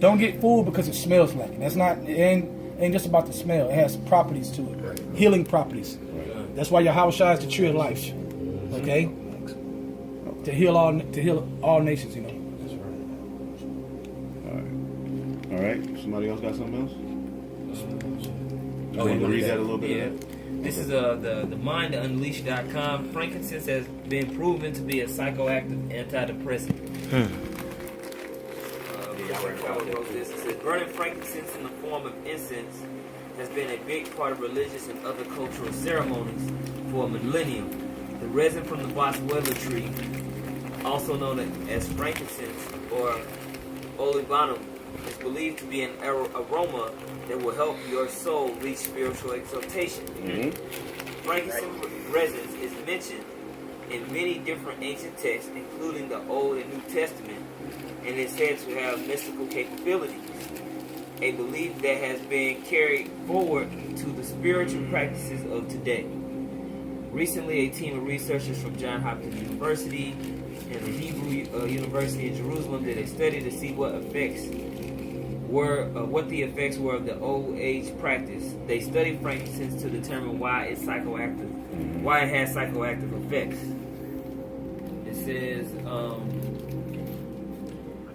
Don't get fooled because it smells like it. That's not. It ain't just about the smell. It has properties to it, healing properties. That's why Yahweh Shai is the tree of life. Okay, to heal all nations. You know. That's right. All right. Somebody else got something else? You want to read that a little bit? Yeah. This is the mindunleashed.com. Frankincense has been proven to be a psychoactive antidepressant. It says, burning frankincense in the form of incense has been a big part of religious and other cultural ceremonies for a millennium. The resin from the boswellia tree, also known as frankincense or olibanum, is believed to be an aroma that will help your soul reach spiritual exaltation. Frankincense resins is mentioned in many different ancient texts, including the Old and New Testament, and is said to have mystical capabilities, a belief that has been carried forward to the spiritual practices of today. Recently, a team of researchers from Johns Hopkins University and the Hebrew University in Jerusalem did a study to see what the effects were of the old age practice. They studied frankincense to determine why it's psychoactive, why it has psychoactive effects. It says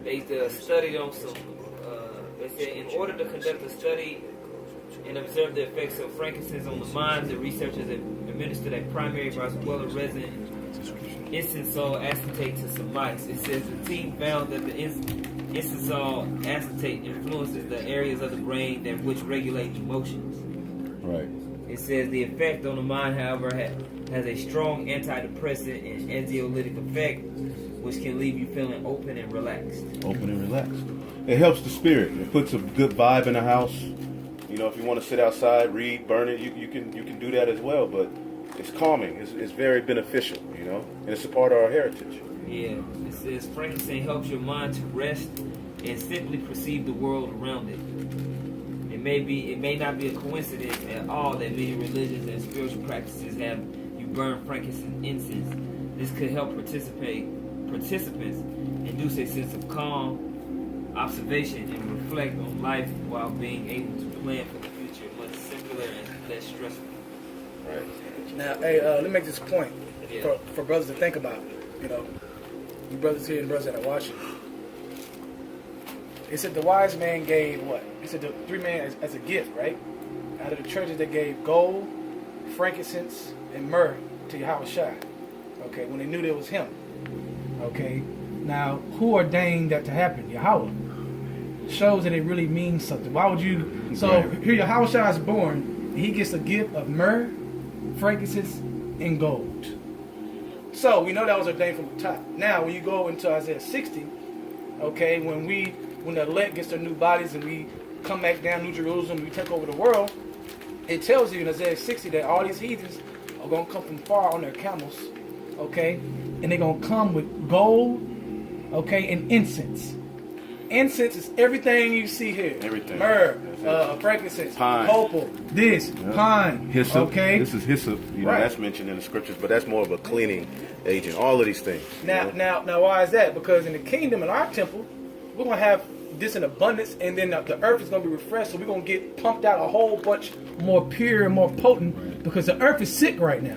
they studied on some. They said in order to conduct a study and observe the effects of frankincense on the mind, the researchers administered a primary boswellia resin incensol acetate to some mice. It says the team found that the incensol acetate influences the areas of the brain that which regulate emotions. Right. It says the effect on the mind, however, has a strong antidepressant and anxiolytic effect, which can leave you feeling open and relaxed. Open and relaxed. It helps the spirit. It puts a good vibe in the house. You know, if you want to sit outside, read, burn it, you can do that as well. But it's calming. It's very beneficial. You know, and it's a part of our heritage. Yeah. It says frankincense helps your mind to rest and simply perceive the world around it. It may not be a coincidence at all that many religions and spiritual practices have you burn frankincense incense. This could help participants induce a sense of calm, observation, and reflect on life while being able to plan for the future much simpler and less stressful. Right. Now, hey, let me make this point for brothers to think about. You know, you brothers here and brothers that are watching. It said the wise man gave what? It said the three men as a gift, right? Out of the churches, they gave gold, frankincense, and myrrh to Yahweh Shai. Okay, when they knew that it was him. Okay, now who ordained that to happen? Yahweh. Shows that it really means something. Why would you? So here Yahweh Shai is born. He gets a gift of myrrh, frankincense, and gold. So we know that was ordained from the top. Now when you go into Isaiah 60, okay, when the elect gets their new bodies and we come back down New Jerusalem, we take over the world, it tells you in Isaiah 60 that all these heathens are going to come from far on their camels, okay, and they're going to come with gold, okay, and incense. Incense is everything you see here. Everything. Myrrh, frankincense, pine, copal, pine, hyssop. okay. This is hyssop. You know, that's mentioned in the scriptures, but that's more of a cleaning agent. All of these things. Now, why is that? Because in the kingdom, in our temple, we're gonna have this in abundance, and then the earth is gonna be refreshed. So we're gonna get pumped out a whole bunch more pure and more potent, because the earth is sick right now.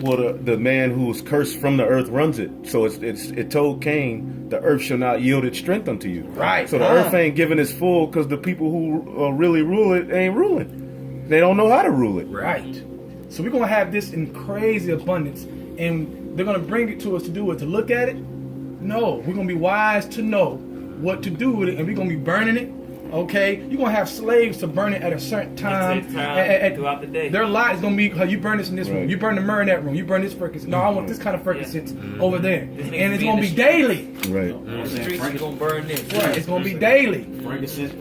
Well, the man who was cursed from the earth runs it. So it told Cain, the earth shall not yield its strength unto you. Right. So the earth ain't giving its full because the people who really rule it ain't ruling. They don't know how to rule it. Right. So we're gonna have this in crazy abundance, and they're gonna bring it to us to do it, to look at it. No, we're gonna be wise to know what to do with it, and we're gonna be burning it. Okay, you're gonna have slaves to burn it at a certain time. Throughout the day. Their lot is gonna be, you burn this in this room, you burn the myrrh in that room, you burn this frankincense. No, I want this kind of frankincense over there, and it's gonna be daily. Right. On the streets, you're gonna burn this. Right, it's gonna be daily. Frankincense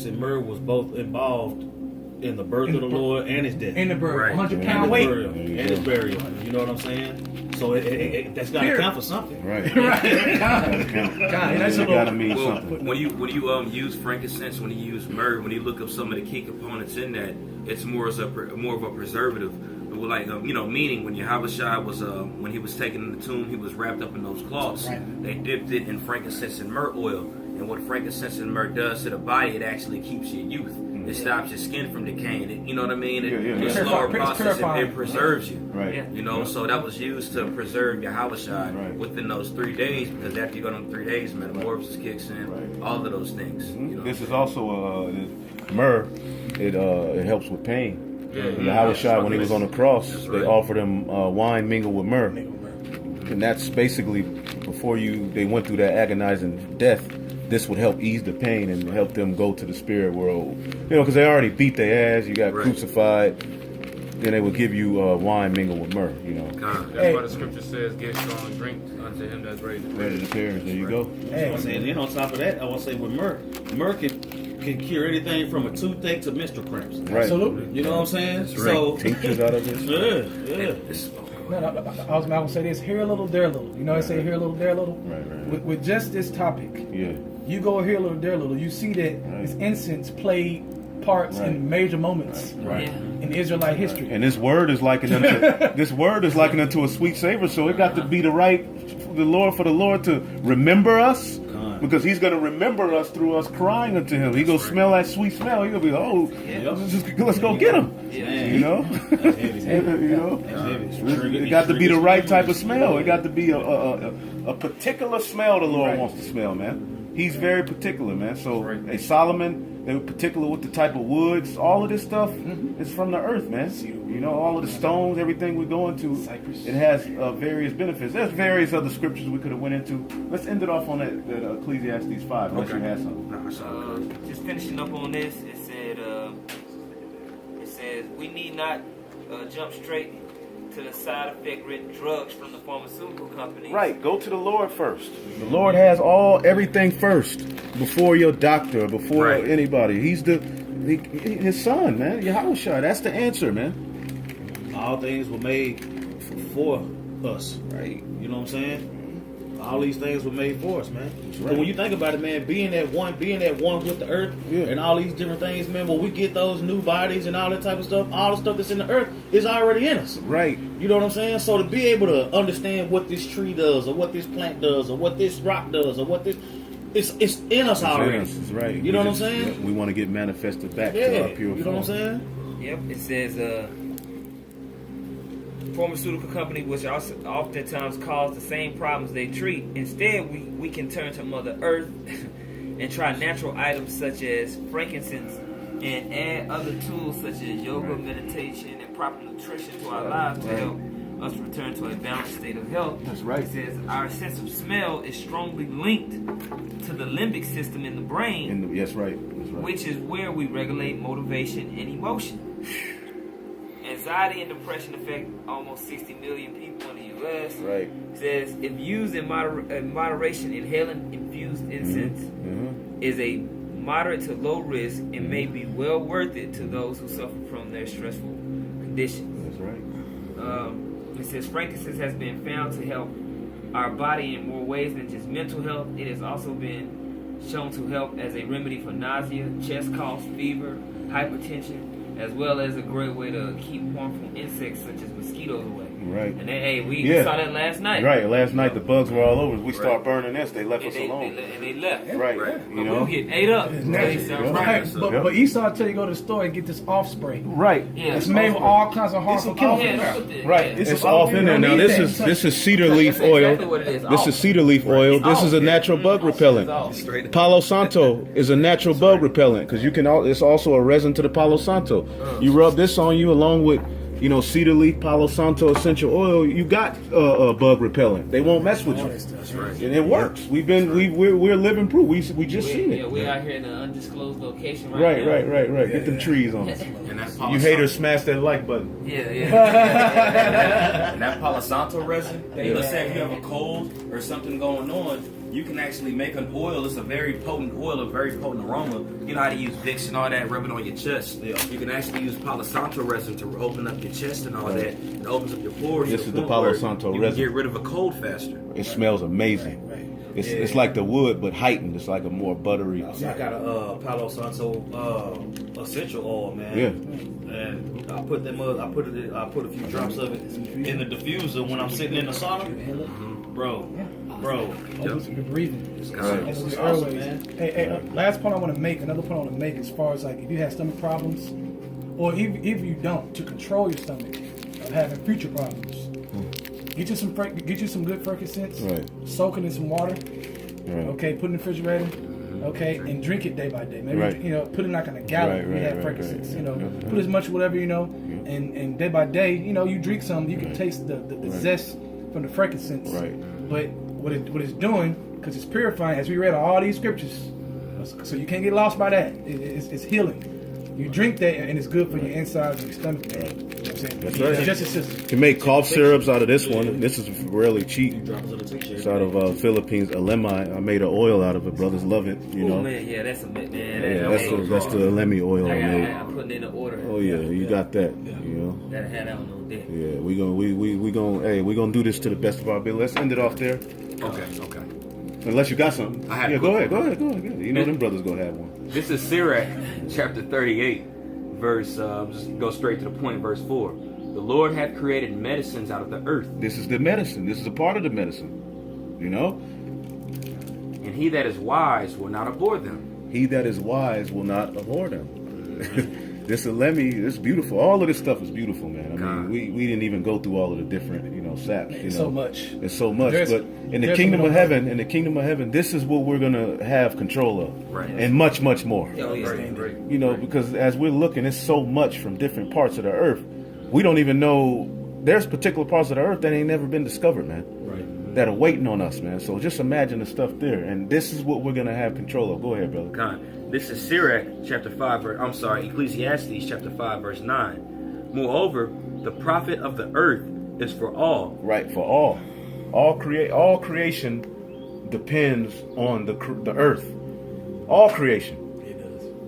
and myrrh was both involved in the birth of the Lord and his death. In the birth, 100-pound and weight. And his burial. You know what I'm saying? So that's got to count for something. Right. Right. That's gotta mean something. When you use frankincense, when you use myrrh, when you look up some of the key components in that, it's more of a preservative. Like meaning when Yahweh Shai was when he was taken in the tomb, he was wrapped up in those cloths. Right. They dipped it in frankincense and myrrh oil, And what frankincense and myrrh does to the body, it actually keeps your youth. It stops your skin from decaying. It, you know what I mean? It's a slower process. It preserves you. Right. Yeah. You know, so that was used to preserve your Yahushua Right. within those 3 days, because after you go on 3 days, metamorphosis kicks in. Right. All of those things. You know This is also myrrh. It helps with pain. Yeah. Yahushua, when he was on the cross, That's they right. offered him wine mingled with myrrh, and that's basically before they went through that agonizing death. This would help ease the pain and help them go to the spirit world. You know, because they already beat their ass. You got Right. crucified. Then they would give you wine mingled with myrrh. You know, God. That's why the scripture says, "Get strong drink unto him that's ready to ready perish." to perish. There you go. Hey, I'm saying, then on top of that, I want to say with myrrh can cure anything from a toothache to menstrual cramps. Right. absolutely. You know what I'm saying? Right. So, Tinctures out of this. yeah. It's- No, I was going to say this, here a little, there a little. You know I say here a little, there a little? Right. With just this topic, Yeah. you go here a little, there a little. You see that this incense played parts Right. in major moments Right. Yeah. in Israelite history. And this word is likened unto a sweet savor. So it got to be the Lord to remember us, because He's going to remember us through us crying unto Him. He gonna smell that sweet smell. He'll be let's go get him. Man, You know, That's heavy. you know. That's heavy. It got to be the right type of smell. It got to be a particular smell the Lord wants to smell, man. He's very particular, man. So, hey, Solomon, they were particular with the type of woods. All of this stuff is from the earth, man. You know, all of the stones, everything we're going to, Cypress. it has various benefits. There's various other scriptures we could have went into. Let's end it off on that Ecclesiastes 5, unless you had something. Nah, it's all good. Just finishing up on this, it says we need not jump straight to the side effect ridden drugs from the pharmaceutical companies. Right, go to the Lord first. The Lord has everything first before your doctor, before Right. anybody. He's his son, man. Yahushua. That's the answer, man. All things were made for us, right? You know what I'm saying? All these things were made for us, man. But when you think about it, man, being that one with the earth, Yeah. and all these different things, man, when we get those new bodies and all that type of stuff, all the stuff that's in the earth is already in us. Right. You know what I'm saying? So to be able to understand what this tree does, or what this plant does, or what this rock does, or what this, it's in us already. That's right. You know what I'm saying? We want to get manifested back to Yeah. our pure You know what I'm form. saying? Yep, it says pharmaceutical company, which also oftentimes cause the same problems they treat. Instead, we can turn to Mother Earth and try natural items such as frankincense and add other tools such as yoga, meditation, and proper nutrition to our lives to help us return to a balanced state of health. That's right. It says our sense of smell is strongly linked to the limbic system in the brain, Yes, right. That's right. which is where we regulate motivation and emotion. Anxiety and depression affect almost 60 million people in the U.S. Right. It says if used in moderation, inhaling infused incense is a moderate to low risk and may be well worth it to those who suffer from their stressful conditions. That's right. It says frankincense has been found to help our body in more ways than just mental health. It has also been shown to help as a remedy for nausea, chest coughs, fever, hypertension, as well as a great way to keep harmful insects such as mosquitoes away. Right. And then, hey, we Yeah. saw that last night. Right. Last night the bugs were all over. We start burning this. They left And us they, alone. they left. Right. Right. You We know. were getting ate up. Natural. Sounds Yeah. right. Right, So- but Esau tell you go to the store and get this off spray. Right. Yeah. It's made with all kinds of harmful chemicals. Yeah, that's what the- Right. yeah. It's off in there now. This is cedar leaf That's oil. exactly what it is. This Off. is cedar leaf oil. It's This off. is a natural bug repellent. It's off. Palo Santo is a natural bug repellent because you can. It's also a resin to the Palo Santo. You rub this on you along with, cedar leaf, Palo Santo essential oil. You got a bug repellent. They won't mess with you, That's right. and it works. We're living proof. We just seen Yeah, it. we're out here in an undisclosed location right now. Right. Get them trees on. And that You Palo haters, smash that like button. Yeah. And that Palo Santo resin, let's say if you have a cold or something going on, you can actually make an oil. It's a very potent oil, a very potent aroma. You know how to use Vicks and all that, rub it on your chest. You can actually use Palo Santo resin to open up your chest and all that. It opens up your pores. This to is the point Palo where Santo you resin. can get rid of a cold faster. It smells amazing. It's like the wood, but heightened. It's like a more buttery. I got a Palo Santo essential oil, man. Yeah. And I put them up. I put a few drops of it in the diffuser when I'm sitting in the sauna, bro. Bro, Opens your breathing. It's Right. God. Opens It's your awesome, airways. man. Hey, last point I want to make, another point I want to make as far as like if you have stomach problems, or if you don't, to control your stomach of having future problems, get you some good frankincense, Right. soak it in some water, Right. okay, put it in the refrigerator, okay, and drink it day by day. Maybe Right. put it like in a gallon. Right, you have right, frankincense, right. put as much whatever and day by day, you drink some, you can taste the zest from the frankincense. Right. But what it's doing, because it's purifying, as we read all these scriptures, so you can't get lost by that. It's healing. You drink that, and it's good for your insides and your stomach. Man. You know what I'm saying? That's right. It's just a system. You can make cough syrups out of this one. This is really cheap. droppers of the tincture. It's out of Philippines, Alemi. I made an oil out of it. Brothers love it. You Oh know. man, yeah, that's a man. Yeah, that's the Alemi oil I made. I'm putting in the order. Oh yeah, you got that. You know. Gotta have that on no deck. Yeah, we gonna do this to the best of our ability. Let's end it off there. Okay. Unless you got something. I had yeah, a go quick ahead. You know them brothers gonna have one. This is Sirach, chapter 38, verse. Just go straight to the point. Verse 4. The Lord hath created medicines out of the earth, This is the medicine. This is a part of the medicine. You know, and he that is wise will not abhor them. he that is wise will not abhor them. This Alemi, it's beautiful. All of this stuff is beautiful, man. I God. mean, we didn't even go through all of the different, saps. It's so much. It's so much. There's- But in the there's kingdom no- of heaven, this is what we're gonna have control of, Right. and much, much more. Oh, yeah. Because as we're looking, it's so much from different parts of the earth. We don't even know. There's particular parts of the earth that ain't never been discovered, man. Right. That are waiting on us, man. So just imagine the stuff there, and this is what we're gonna have control of. Go ahead, brother. God. This is Sirach, chapter 5, Ecclesiastes, chapter 5, verse 9. Moreover, the profit of the earth is for all. Right, for all creation depends on the earth. All creation.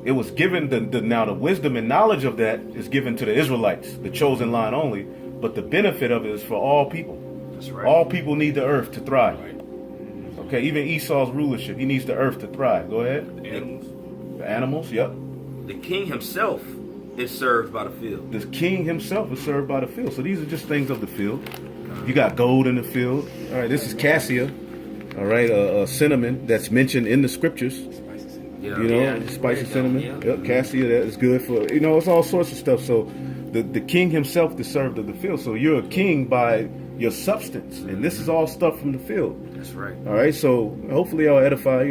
It was given now the wisdom and knowledge of that is given to the Israelites, the chosen line only. But the benefit of it is for all people. That's right. All people need the earth to thrive. Okay, even Esau's rulership, he needs the earth to thrive. Go ahead. Animals. The animals, yep. The king himself is served by the field. The king himself is served by the field. So these are just things of the field. You got gold in the field. All right, this is cassia. All right, cinnamon that's mentioned in the scriptures. Yeah. Spicy cinnamon. Yeah. Yep, cassia, that is good for, it's all sorts of stuff. So the king himself is served of the field. So you're a king by your substance. And this is all stuff from the field. That's right. All right, so hopefully I'll edify,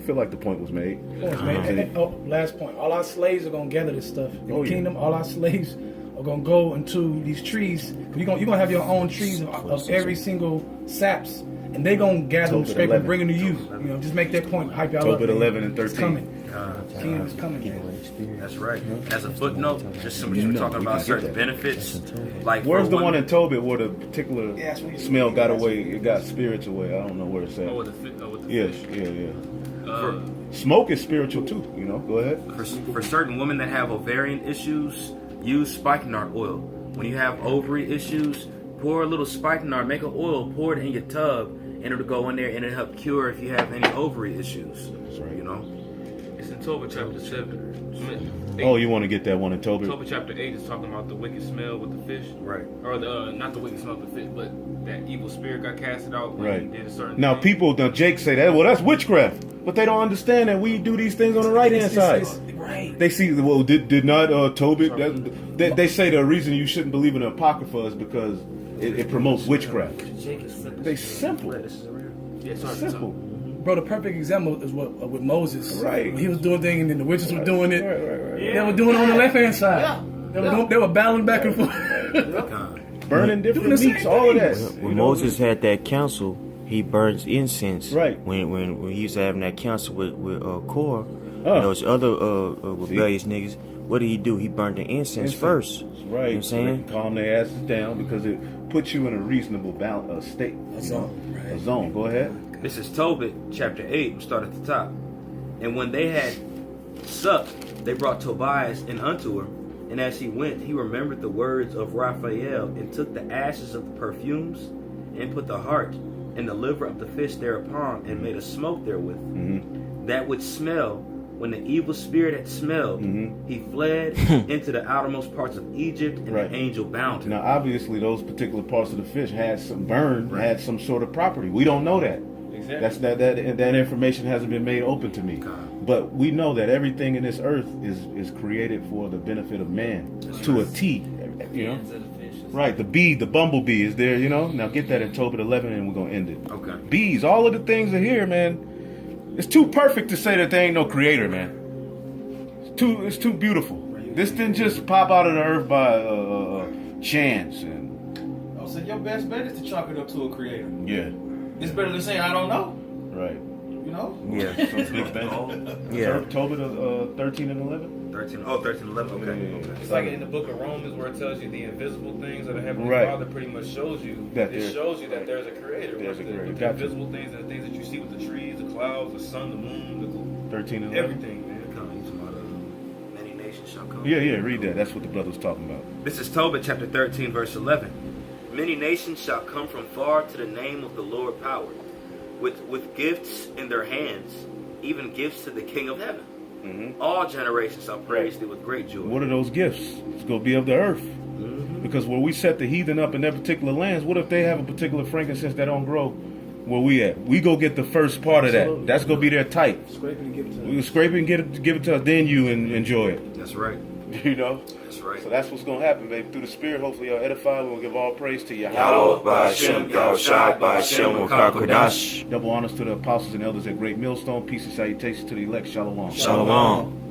feel like the point was made. Last point. All our slaves are gonna gather this stuff in Oh, the yeah. kingdom. All our slaves are gonna go into these trees. You're gonna have your own trees of every single saps, and they gonna gather them Tobit straight 11. and bring them to you. Just make that point. Hype y'all up. Tobit man. 11 and It's 13. coming. Kingdom is coming, man. That's right. As a footnote, just some You we're know, talking we about can certain get that. benefits. Like Where's for the one in Tobit where the particular Yeah, that's what you- smell got away? It got spirits away. I don't know where it's at. Oh, with the Yes, fish. yeah. Smoke is spiritual too. Go ahead. For certain women that have ovarian issues, use spikenard oil. When you have ovary issues, pour a little spikenard, make an oil, pour it in your tub, and it'll go in there and it'll help cure if you have any ovary issues. That's right. It's in Tobit chapter 7. Oh, you want to get that one in Tobit? Tobit chapter 8 is talking about the wicked smell with the fish. Right. Or not the wicked smell of the fish, but that evil spirit got casted out when Right. he did a certain Now thing. Jake say that. Well, that's witchcraft, but they don't understand that we do these things on the right hand side. Right. They see, well, did not Tobit? They say the reason you shouldn't believe in the Apocrypha is because it promotes witchcraft. They simple. Yeah, sorry. Simple. Bro, the perfect example is what with Moses. Right. When he was doing things and then the witches were doing it. Right. They were doing it on the left hand side. They were battling back and forth. Burning different Doing the meats, same all of things. that. When Moses had that council, he burns incense. Right. When he was having that council with Korah Oh. and those other rebellious niggas, what did he do? He burned the incense first. Right. You know what I'm So they saying? can calm their asses down because it puts you in a reasonable state. A zone, right. A zone. Go ahead. This is Tobit chapter 8. We'll start at the top. And when they had supped, they brought Tobias in unto her. And as he went, he remembered the words of Raphael, and took the ashes of the perfumes, and put the heart and the liver of the fish thereupon, and made a smoke therewith. Mm-hmm. That would smell. When the evil spirit had smelled, he fled into the outermost parts of Egypt, and Right. the angel bound him. Now, obviously, those particular parts of the fish had some sort of property. We don't know that. That information hasn't been made open to me. But we know that everything in this earth is created for the benefit of man to a T. You know, right? The bumblebee is there. You know, now get that in Tobit 11, and we're gonna end it. Okay. Bees, all of the things are here, man. It's too perfect to say that there ain't no creator, man. It's too beautiful. This didn't just pop out of the earth by chance. And So your best bet is to chalk it up to a creator. yeah, It's better than saying I don't know. right. You know? Yeah. Some big bang. Yeah. Tobit 13 and 11. 13, 11. Okay. Yeah. It's like in the book of Romans where it tells you the invisible things of the Heavenly Right. Father pretty much shows you That it there- shows you that there's a creator. There's with a creator. with the Gotcha. invisible things and the things that you see with the trees, the clouds, the sun, the moon, 13 and the, 11. everything, man. Many nations shall come. Yeah, read that. That's what the brother was talking about. This is Tobit chapter 13, verse 11. Many nations shall come from far to the name of the Lord power, with gifts in their hands, even gifts to the King of heaven. Mm-hmm. All generations shall praise thee with great joy. What are those gifts? It's going to be of the earth. Because where we set the heathen up in their particular lands, what if they have a particular frankincense that don't grow where we at? We go get the first part of that. Absolutely. That's going to be their type. Scrape it and give it to We them. can scrape it and give it to us, then you enjoy it. That's right. You know? That's right. So that's what's going to happen, baby. Through the Spirit, hopefully y'all edify. We'll give all praise to Yahweh. Yahweh Ba'Shem, Yahushai Ba'Shem, Kodash. Double honors to the apostles and elders at Great Millstone. Peace and salutations to the elect. Shalom. Shalom.